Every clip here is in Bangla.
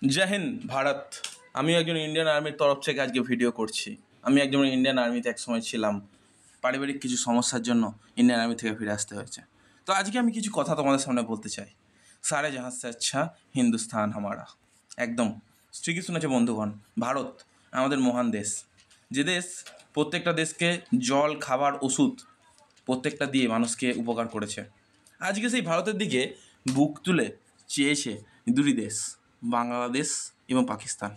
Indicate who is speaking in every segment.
Speaker 1: जय हिंद भारत। আমি একজন ইন্ডিয়ান আর্মির তরফ থেকে আজকে ভিডিও করছি। আমি একজন ইন্ডিয়ান আর্মিতে এক সময় ছিলাম, পারিবারিক কিছু সমস্যার জন্য ইন্ডিয়ান আর্মি থেকে ফিরে আসতে হয়েছে। তো আজকে আমি কিছু কথা তোমাদের সামনে বলতে চাই। সারে জাহাঁ সে আচ্ছা হিন্দুস্তান হামারা। একদম ঠিকই শুনেছে বন্ধুগণ, ভারত আমাদের মহান দেশ, যে দেশ প্রত্যেকটা দেশকে জল, খাবার, ওষুধ প্রত্যেকটা দিয়ে মানুষকে উপকার করেছে। আজকে সেই ভারতের দিকে বুক তুলে চেয়েছে দুটি দেশ, বাংলাদেশ এবং পাকিস্তান।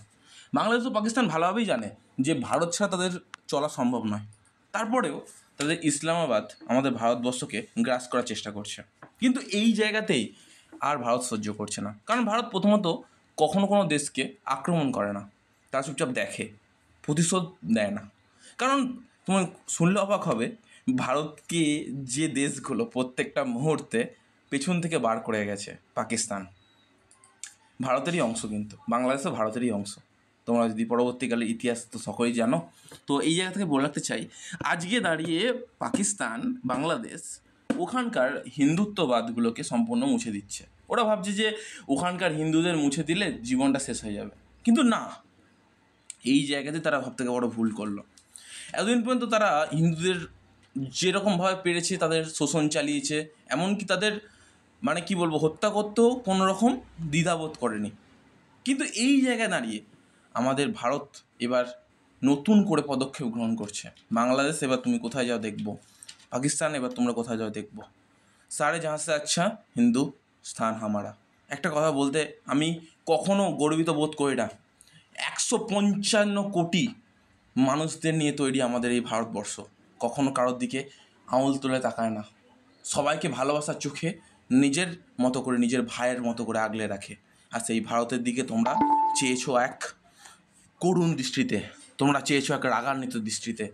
Speaker 1: বাংলাদেশ ও পাকিস্তান ভালোভাবেই জানে যে ভারত ছাড়া তাদের চলা সম্ভব নয়। তারপরেও তাদের ইসলামাবাদ আমাদের ভারতবর্ষকে গ্রাস করার চেষ্টা করছে। কিন্তু এই জায়গাতেই আর ভারত সহ্য করছে না, কারণ ভারত প্রথমত কখনো কোনো দেশকে আক্রমণ করে না, তারা চুপচাপ দেখে, প্রতিশোধ দেয় না। কারণ তুমি শুনলে অবাক হবে, ভারতকে যে দেশগুলো প্রত্যেকটা মুহূর্তে পেছন থেকে বার করে গেছে, পাকিস্তান ভারতেরই অংশ, কিন্তু বাংলাদেশও ভারতেরই অংশ। তোমরা যদি পরবর্তীকালে ইতিহাস তো সকলেই জানো। তো এই জায়গা থেকে বলে রাখতে চাই, আজকে দাঁড়িয়ে পাকিস্তান, বাংলাদেশ ওখানকার হিন্দুত্ববাদগুলোকে সম্পূর্ণ মুছে দিচ্ছে। ওরা ভাবছে যে ওখানকার হিন্দুদের মুছে দিলে জীবনটা শেষ হয়ে যাবে, কিন্তু না, এই জায়গাতে তারা সব থেকে বড় ভুল করলো। এতদিন পর্যন্ত তারা হিন্দুদের যেরকমভাবে পেরেছে তাদের শোষণ চালিয়েছে, এমনকি তাদের মানে কি বলবো, হত্যা করতেও কোনো রকম দ্বিধাবোধ করেনি। কিন্তু এই জায়গায় দাঁড়িয়ে আমাদের ভারত এবার নতুন করে পদক্ষেপ গ্রহণ করছে। বাংলাদেশ এবার তুমি কোথায় যাও দেখবো, পাকিস্তান এবার তোমরা কোথায় যাও দেখবো। সারে জাহাঁ সে আচ্ছা হিন্দু স্থান হামারা। একটা কথা বলতে আমি কখনো গর্বিত বোধ করি না, 155 কোটি মানুষদের নিয়ে তৈরি আমাদের এই ভারতবর্ষ কখনো কারোর দিকে আঙুল তুলে তাকায় না, সবাইকে ভালোবাসার চোখে নিজের মতো করে, নিজের ভাইয়ের মতো করে আগলে রাখে। আর সেই ভারতের দিকে তোমরা চেয়েছো এক করুণ দৃষ্টিতে, তোমরা চেয়েছো এক রাগান্বিত দৃষ্টিতে।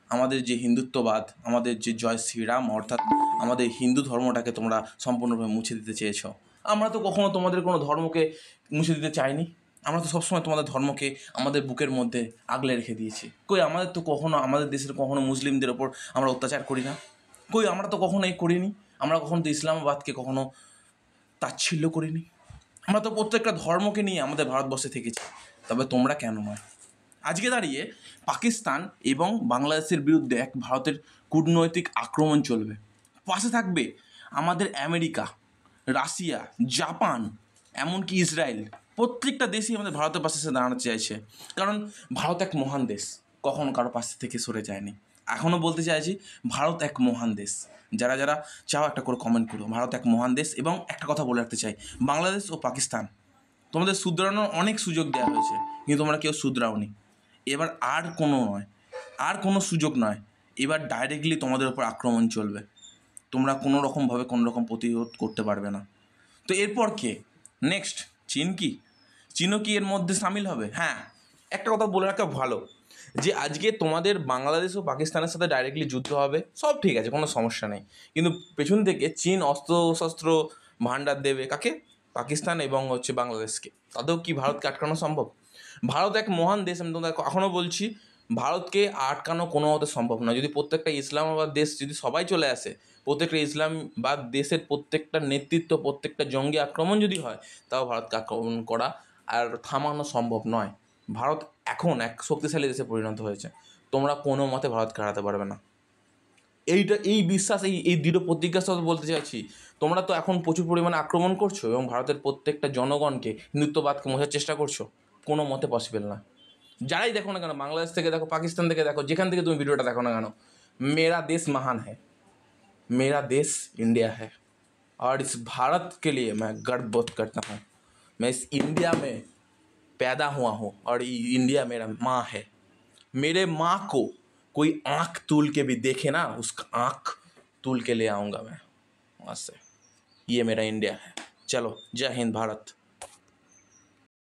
Speaker 1: আমাদের যে হিন্দুত্ববাদ, আমাদের যে জয় শ্রীরাম, অর্থাৎ আমাদের হিন্দু ধর্মটাকে তোমরা সম্পূর্ণভাবে মুছে দিতে চেয়েছো। আমরা তো কখনো তোমাদের কোনো ধর্মকে মুছে দিতে চাইনি। আমরা তো সবসময় তোমাদের ধর্মকে আমাদের বুকের মধ্যে আগলে রেখে দিয়েছি। কই আমাদের তো কখনো, আমাদের দেশের কখনো মুসলিমদের ওপর আমরা অত্যাচার করি না। কই আমরা তো কখনো এই করিনি। আমরা কখনো তো ইসলামাবাদকে কখনো তাচ্ছিল্য করিনি। আমরা তো প্রত্যেকটা ধর্মকে নিয়ে আমাদের ভারতবর্ষে থেকেছি। তবে তোমরা কেন নয়? আজকে দাঁড়িয়ে পাকিস্তান এবং বাংলাদেশের বিরুদ্ধে এক ভারতের কূটনৈতিক আক্রমণ চলবে। পাশে থাকবে আমাদের আমেরিকা, রাশিয়া, জাপান, এমনকি ইসরায়েল। প্রত্যেকটা দেশই আমাদের ভারতের পাশে এসে দাঁড়াতে চাইছে, কারণ ভারত এক মহান দেশ, কখনো কারো পাশে থেকে সরে যায়নি। এখনও বলতে চাইছি, ভারত এক মহান দেশ। যারা যারা চাও একটা করে কমেন্ট করো, ভারত এক মহান দেশ। এবং একটা কথা বলে রাখতে চাই, বাংলাদেশ ও পাকিস্তান তোমাদের শুধরানোর অনেক সুযোগ দেওয়া হয়েছে, কিন্তু তোমরা কেউ শুধরাওনি। এবার আর কোনো নয়, আর কোনো সুযোগ নয়, এবার ডাইরেক্টলি তোমাদের ওপর আক্রমণ চলবে। তোমরা কোনো রকমভাবে কোনো রকম প্রতিরোধ করতে পারবে না। তো এরপর কে নেক্সট? চীন কি? চীনও কি এর মধ্যে সামিল হবে? হ্যাঁ, একটা কথা বলে রাখা ভালো, যে আজকে তোমাদের বাংলাদেশ ও পাকিস্তানের সাথে ডাইরেক্টলি যুদ্ধ হবে, সব ঠিক আছে, কোনো সমস্যা নেই, কিন্তু পেছন থেকে চীন অস্ত্র শস্ত্র ভাণ্ডার দেবে কাকে? পাকিস্তান এবং বাংলাদেশকে। তাতেও কি ভারতকে আটকানো সম্ভব? ভারত এক মহান দেশ, আমি তোমাদের এখনও বলছি, ভারতকে আটকানো কোনো মতে সম্ভব নয়। যদি প্রত্যেকটা ইসলামাবাদ দেশ যদি সবাই চলে আসে, প্রত্যেকটা ইসলামাবাদ দেশের প্রত্যেকটা নেতৃত্ব, প্রত্যেকটা জঙ্গি আক্রমণ যদি হয়, তাও ভারতকে আক্রমণ করা আর থামানো সম্ভব নয়। ভারত এখন এক শক্তিশালী দেশে পরিণত হয়েছে, তোমরা কোনো মতে ভারতকে হারাতে পারবে না। এই বিশ্বাস, এই দৃঢ় প্রতিজ্ঞার সাথে বলতে চাইছি। তোমরা তো এখন প্রচুর পরিমাণে আক্রমণ করছো এবং ভারতের প্রত্যেকটা জনগণকে, হিন্দুত্ববাদকে মোছার চেষ্টা করছো, কোনো মতে পসিবল না। যারাই দেখো না কেন, বাংলাদেশ থেকে দেখো, পাকিস্তান থেকে দেখো, যেখান থেকে তুমি ভিডিওটা দেখো না কেন, मेरा देश महान है, मेरा देश इंडिया है, और इस भारत के लिए मैं गर्व बोध करता हूँ। मैं इस इंडिया में पैदा हुआ हूँ और इंडिया मेरा माँ है। मेरे माँ को कोई आँख तूल के भी देखे ना, उसका आँख तूल के ले आऊँगा मैं वहाँ से। ये मेरा इंडिया है। चलो, जय हिंद भारत।